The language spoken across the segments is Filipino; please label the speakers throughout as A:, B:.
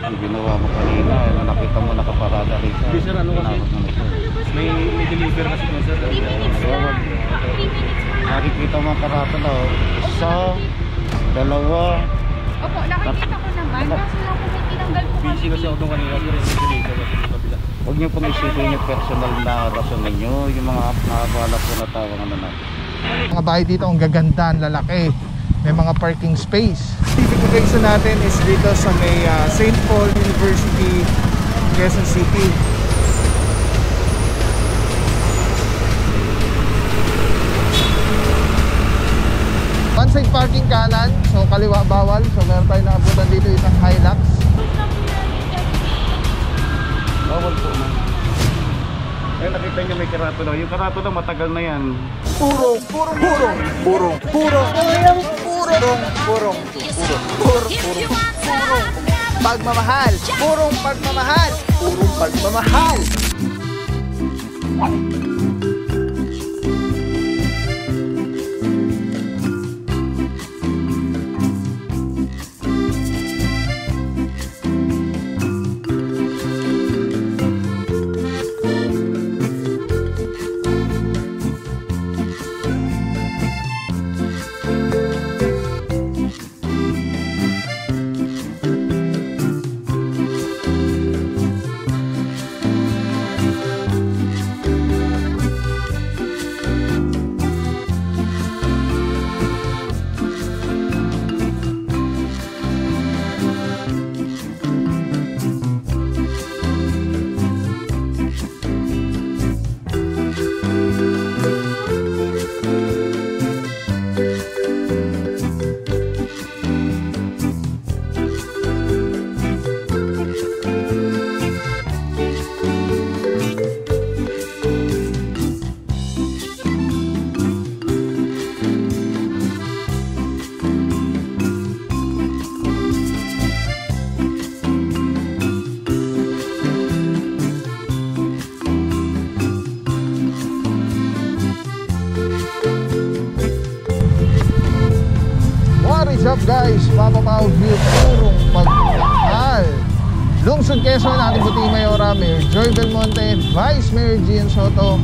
A: Yung ginawa mo kanina, nakita mo nakaparada rito.
B: Hindi sir, ano kasi? May deliver kasi po sir.
C: 3 minutes lang. 3 minutes lang.
A: Nakikita mo ang karatula, isa, dalawa.
C: Opo, nakikita ko naman. Kaso lang kung may tinanggal po kami.
B: Busy kasi ako doon kanina sir. May deliver kasi sa kabila.
A: Huwag niyo pong isipin yung personal na rason ninyo, yung mga nakakala po na tawang ano natin.
D: Mga bahay dito ang gaganda, ang lalaki. May mga parking space. Specific location natin is dito sa may St. Paul University, Quezon City. One side parking kanan, so kaliwa bawal. So meron tayo naabutan dito isang Hilux.
A: Bawal po na. Eh nakita niyo may karatula. Yung karatula matagal na yan.
D: Purong pagmamahal. Purong pagmamahal. Purong pagmamahal. What's up guys? Papa Pao View, purong pagmamahal. Lungsod Quezon, ating Buti Mayora, Mayor Joy Belmonte, Vice Mayor Gian Soto,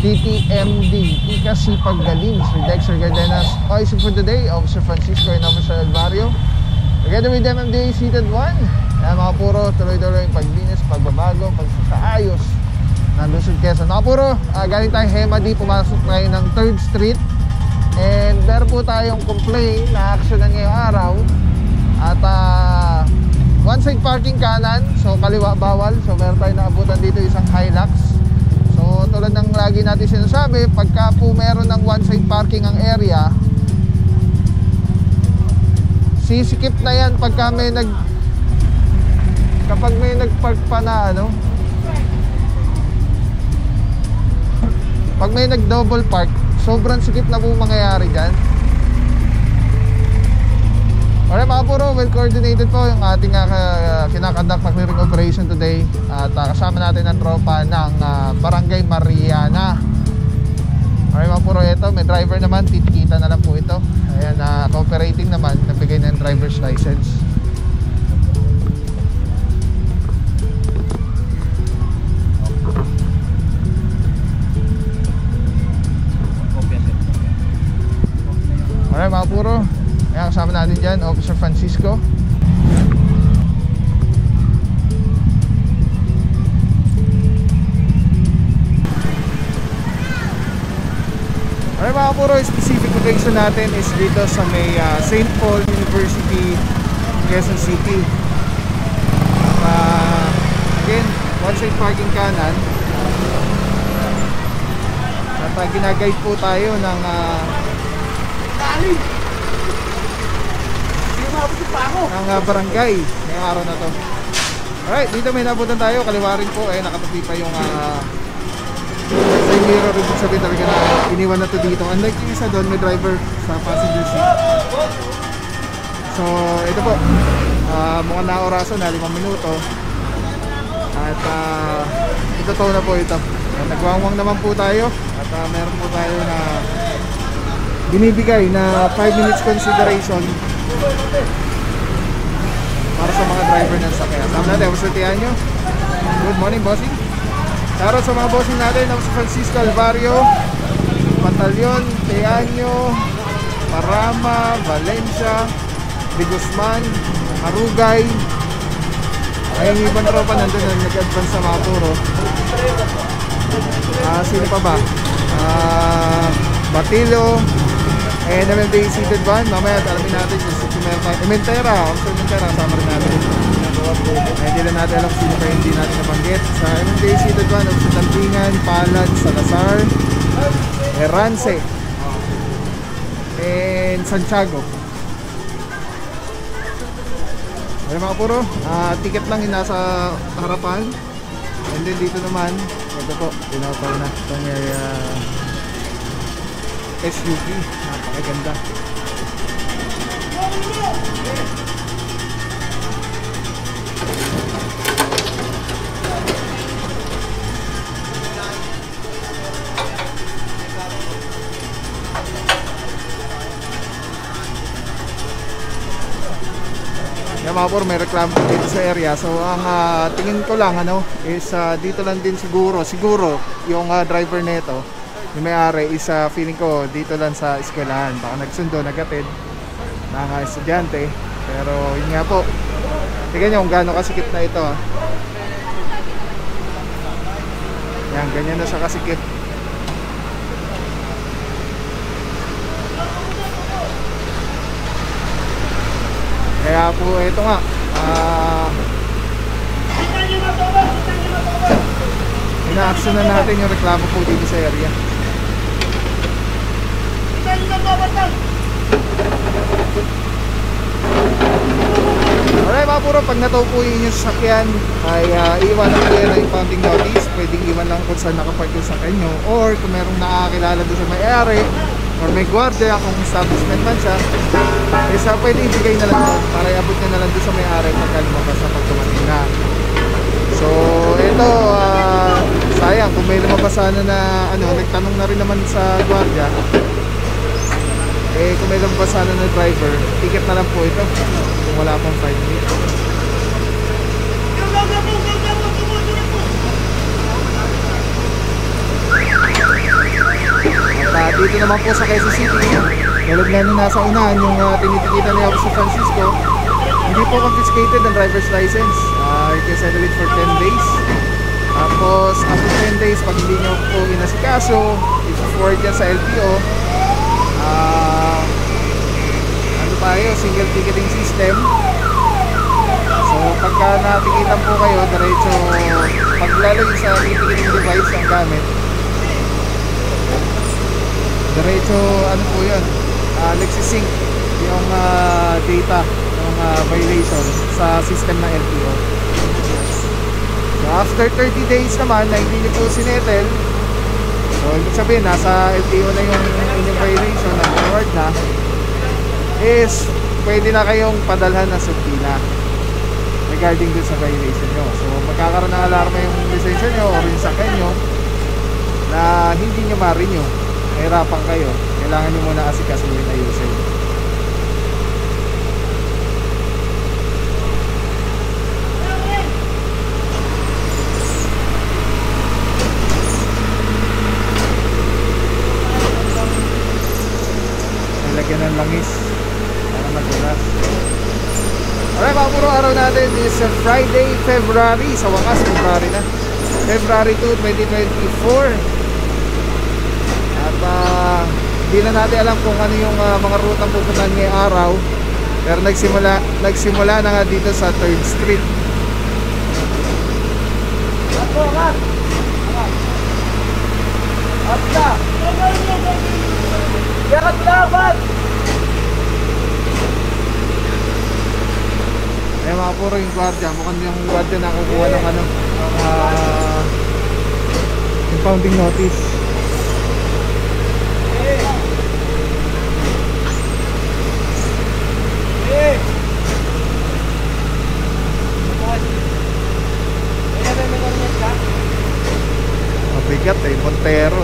D: TTMD, Ikasipag Galing, Sir Dexter Gardenas, Oisip for the Day, Officer Francisco and Officer Alvario. Together with MMDA Seated 1. Kaya mga puro, tuloy-tuloy yung paglinis, pagbabago, pagsasaayos ng Lungsod Quezon. Mga puro, galing tayo Hemadi, pumasok tayo ng 3rd Street. And meron po tayong complaint na actionan ngayong araw. At one side parking kanan, so kaliwa bawal. So meron tayong naabutan dito isang Hilux. So tulad ng lagi natin sinasabi, pagka po meron ng one side parking ang area, sisikip na yan pagka may kapag may nagpark pa na ano, pag may nag double park, sobrang sikip na po mangyayari dyan. Alright mga puro, well coordinated po yung ating kinakandak na clearing operation today. At kasama natin ang tropa ng Barangay Mariana. Alright mga puro, ito may driver naman, titikita na lang po ito. Ayan, cooperating naman, nabigay na yung driver's license. Alright mga puro, ayan, kasama natin dyan Officer Francisco. Alright mga puro, specific location natin is dito sa may St. Paul University, Quezon City. Again, one side parking kanan. At ginaguide po tayo ng ang barangay ngayong araw na to. Alright, dito may nabutan tayo, kaliwa rin po, nakatapi pa yung side mirror, ibig sabihin talaga na iniwan na to dito. Unlike yung isa doon, may driver sa passenger seat. So ito po, mukhang na orasan na 5 minuto. At ito na po ito. Nagwangwang naman po tayo. At meron po tayo na binibigay na 5 minutes consideration para sa mga driver ng sakyan. Tama natin, Mr. Tianyo. Good morning, bossing. Shoutout sa mga bossing natin, ako si Francisco Alvario, Batalyon, Tianyo, Parama, Valencia, De Guzman, Arugay. Ay, yung ibang tropa nandun na nag-advance sa Mapuro. Sino pa ba? Batilo, and MMD seated van. Mamaya alamin natin yung si Mentera. Officer Mentera, kasama rin natin. Hindi lang natin alam sino pa hindi natin nabanggit. Sa MMD seated van, Officer Tampingan, Palad, Salazar, Erance, and Santiago. Ay mga puro, ticket lang yung nasa harapan. And then dito naman, ito po, tinapaw na itong SUV, napakaganda. Yan mga por, may reklamo dito sa area. So ang tingin ko lang is dito lang din siguro yung driver nito, yung may-ari is feeling ko dito lang sa eskwelahan. Baka nagsundo, nagatid ng estudyante. Pero yun nga po, tingnan nyo kung gaano kasikip na ito. Yan, ganyan na siya kasikip. Kaya po ito nga, ina-action na natin yung reklamo po dito sa area. Alright mga puro, pag nataw po yun yung sasakyan ay iwan lang po yan na yung impounding notice. Pwedeng iwan lang kung saan nakapark yung sasakyan nyo, or kung merong nakakilala doon sa may-ari or may guardia, kung establishment man siya, pwede ibigay na lang doon para iabot nyo na lang doon sa may-ari pagka lumabas sa pagtumating na. So ito, sayang kung may lumabas sana na nagtanong na rin naman sa guardia, kung may lumabas sana na driver, ticket na lang po ito kung wala pang 5 minutes. At dito naman po sa Quezon City, tulad nga nung nasa unahan yung tinitikitan niya ako sa Francisco, hindi po confiscated ang driver's license. You can settle it for 10 days. Tapos after 10 days, pag hindi nyo po inasikaso, i-forward yan sa LTO. Tayo, single ticketing system. So pagka natikitan po kayo, diretso paglalagay sa ticketing device ang gamit, diretso po yun, nagsisync yung data ng violation sa system ng LTO. So after 30 days naman na hindi nyo po sinettle, so ibig sabihin nasa LTO na yung inyong violation na forward na, is pwede na kayong padalhan ng subpoena regarding dun sa violation nyo. So magkakaroon ng alarma yung lisensya nyo o yung sakyan nyo na hindi nyo ma-renew, mahirapan kayo, kailangan nyo muna asikasuhin ayusin. Nilagyan ng langis para magulas. Alright mga puro, araw natin is Friday, February. Sa wakas, February na. February 2, 2024. At hindi na natin alam kung ano yung mga rutang pupuntahan ngayong araw. Pero nagsimula na nga dito sa 3rd Street. Yakat laban! Mga puro yung guardia, mukhang yung guardia nakukuha ng impounding notice. Mabigat Montero.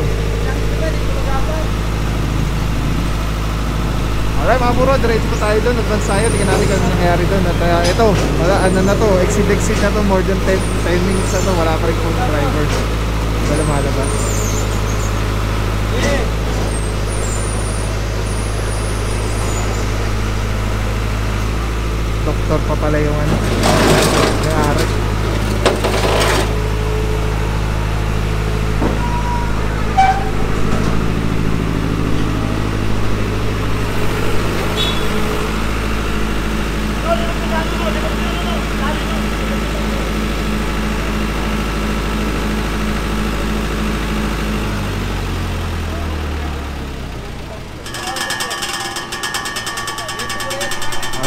D: Alright mga buro, diretso pa tayo doon. Advance tayo, tingnan natin kung ano nangyari doon. At ito, wala, ano na to, exit na to. More than 10 minutes na to. Wala pa rin kong driver. Wala malabas. Doktor pa pala yung ano, nangyari.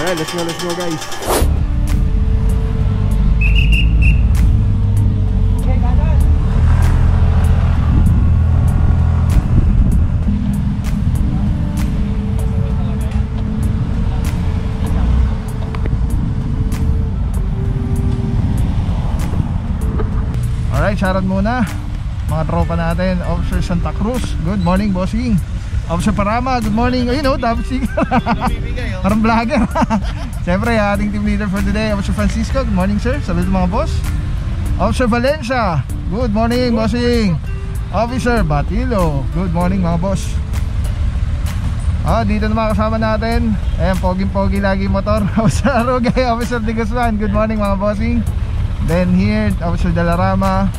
D: Alright, let's go guys. Alright, shoutout muna mga tropa natin. Officer Santa Cruz, good morning bossing. Officer Parama, good morning. Ayun o, dapat sige. Parang vlogger. Siyempre, ating team leader for today, Officer Francisco, good morning sir. Saludo mga boss. Officer Valencia, good morning bossing. Officer Batilo, good morning mga boss. Dito naman kasama natin, ayan, poging-pogi lagi motor. Officer Arugay, Officer De Guzman, good morning mga bossing. Then here, Officer Dalarama,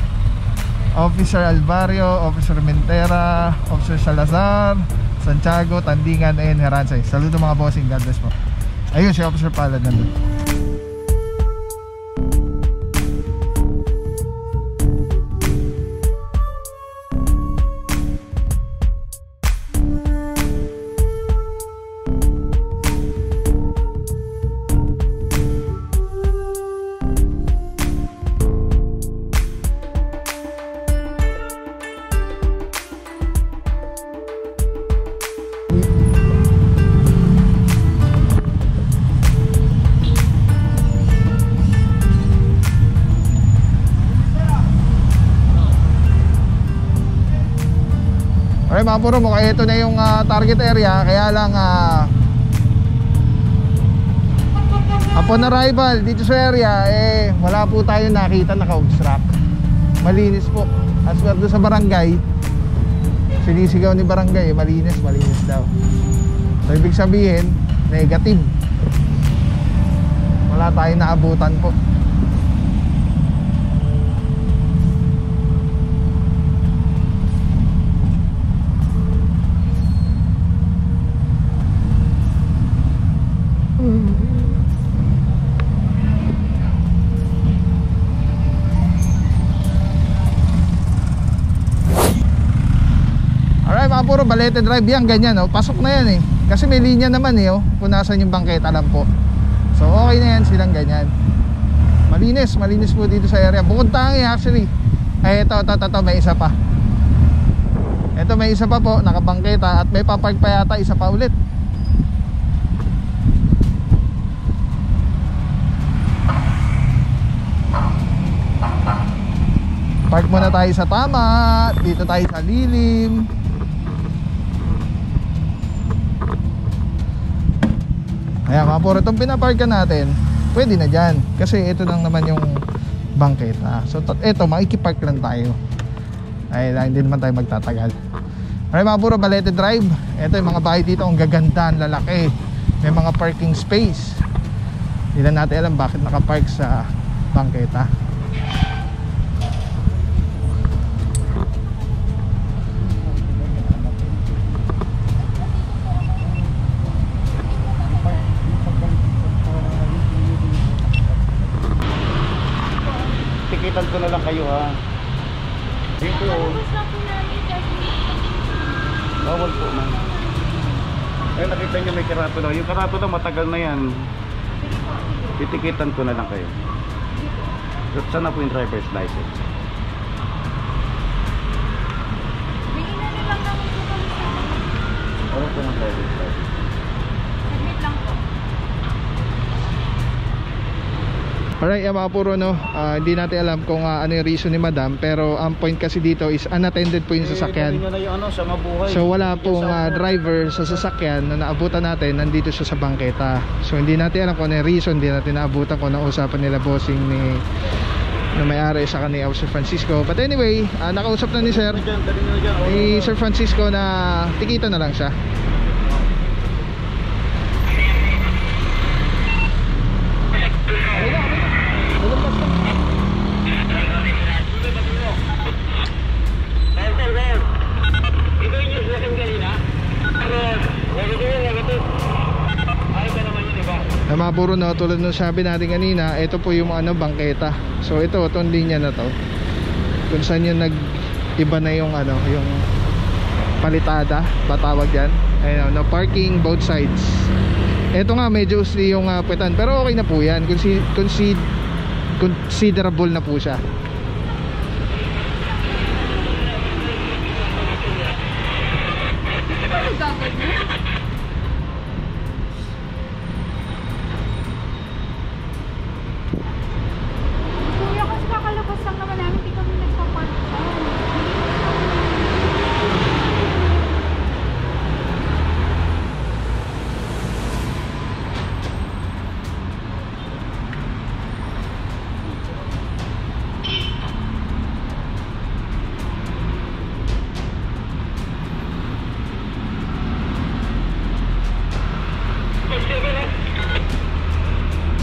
D: Officer Alvario, Officer Mentera, Officer Salazar, Santiago, Tandingan, and Heransay. Saludo mga bossing, God bless po. Ayun, si Officer Palad nandun. Alright mga puro, mukha ito na yung target area. Kaya lang upon arrival dito sa area, wala po tayo nakita naka-obstruct. Malinis po. As well doon sa barangay, sinisigaw ni barangay, malinis daw. So ibig sabihin, negative. Wala tayong naabutan po. Alright mga puro, Balete Drive yan, ganyan oh. Pasok na yan kasi may linya naman oh, kung nasan yung bangketa lang po. So okay na yan silang ganyan. Malinis po dito sa area. Bukod tangi actually. Ito, may isa pa. Ito may isa pa po, nakabangketa. At may papark pa yata, isa pa ulit. Park muna tayo sa tama. Dito tayo sa lilim. Ayan mga puro, itong pinaparkan natin, pwede na dyan. Kasi ito lang naman yung bangketa. So ito, makikipark lang tayo. Ay, hindi naman tayo magtatagal. Alright mga puro, Balete Drive. Ito yung mga bahay dito, ang gaganda, ang lalaki. May mga parking space. Hindi na natin alam bakit nakapark sa bangketa.
A: Tikitan ko na lang kayo ha. Dito bawal po man. Nakita nyo may karatula. Yung karatula matagal na yan. Titikitan ko na lang kayo. Saan na po yung driver's license?
C: Bigyan lang namin po kami sa
A: Ano po ng driver's license?
C: Admit lang po.
D: Alright, mga puro no, hindi natin alam kung ano yung reason ni madam, pero ang point kasi dito is unattended po yung sasakyan. So wala pong driver sa sasakyan na naabutan natin, nandito siya sa bangketa. So hindi natin alam kung ano yung reason, hindi natin naabutan kung ano usapan nila bossing ni na may-ari sa kanila Sir Francisco. But anyway, nakausap na ni Sir Francisco na tikita na lang siya. Mga puro no, tulad ng sabi natin kanina, ito po yung bangketa. So itong linya na to kung saan yung nag-iba na yung yung palitada, batawag yan. Ayun, no, parking both sides. Ito nga medyo usli yung puwetan, pero okay na po yan. Considerable na po siya.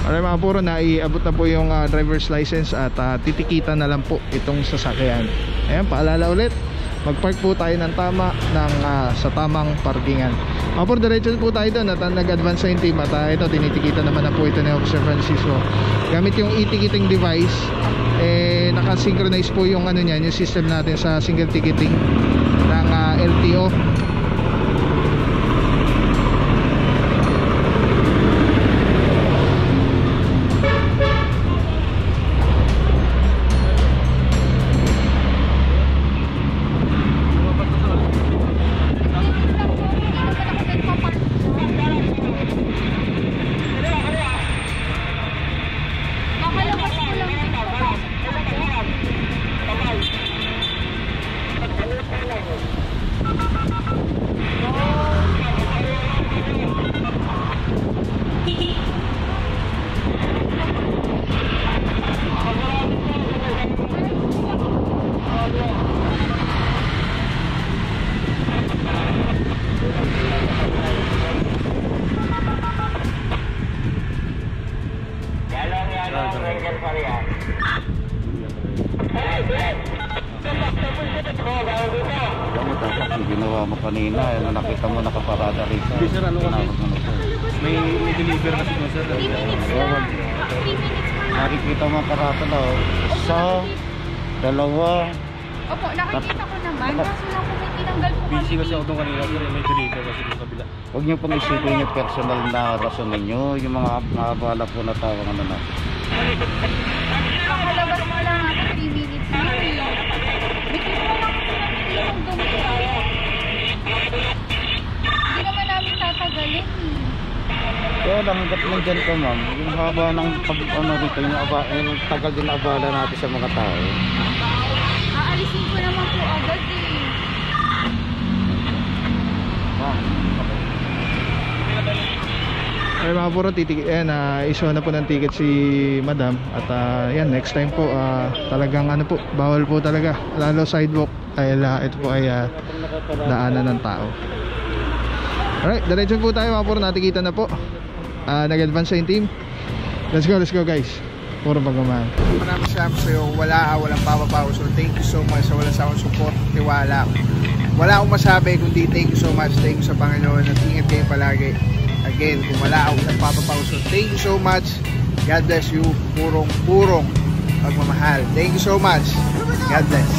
D: Alright mga puro, naiabot na po yung driver's license at titikitan na lang po itong sasakyan. Ayan, paalala ulit, mag-park po tayo ng tama sa tamang parkingan. Mga puro, diretso po tayo doon at nag-advance sa team at ito, tinitikitan naman na po ito ni Officer Francisco. Gamit yung e-ticketing device, naka-synchronize po yung niyan, yung system natin sa single ticketing ng LTO.
A: Ginawa mo kanina, nakita mo nakaparada rito.
B: Hindi sir, may deliver kasi doon sir.
C: 3 minutes lang. 3 minutes lang.
A: Nakikita mo ang karata daw. Isa, dalawa.
C: Opo, nakikita ko naman. Kaso lang kung may tinanggal po
B: Busy kasi ako doon kanina sir, may deliver kasi doon sa kabila.
A: Huwag niyo pong isipin yung personal na rason ninyo, yung mga abala po na tawang natin.
C: Kakalabas mo lang ako 3 minutes na. Bigyan mo lang ako ng yung dumi. Hindi naman namin tatagalin
A: Kaya lang, hanggat nandyan ka ma'am, yung haba ng rito, yung tagal din na abala natin sa mga tao.
C: Aalisin ko naman po agad
D: Ay mga puro, issue na po ng ticket si madam. At yan, next time po talagang po, bawal po talaga, lalo sidewalk ay ito po ay daanan ng tao. Alright, diretso po tayo mga puro, natikita na po. Nag-advance sa yung team. Let's go guys. Puro pagmamahal. Maraming salamat sa iyo. Walang papapaw. So thank you so much sa wala sa akong support, tiwala. Wala akong masabi kundi thank you so much. Thank you sa Panginoon at ingat kayo palagi. Again, kung wala akong papapaw. So thank you so much. God bless you. Purong pagmamahal. Thank you so much. God bless.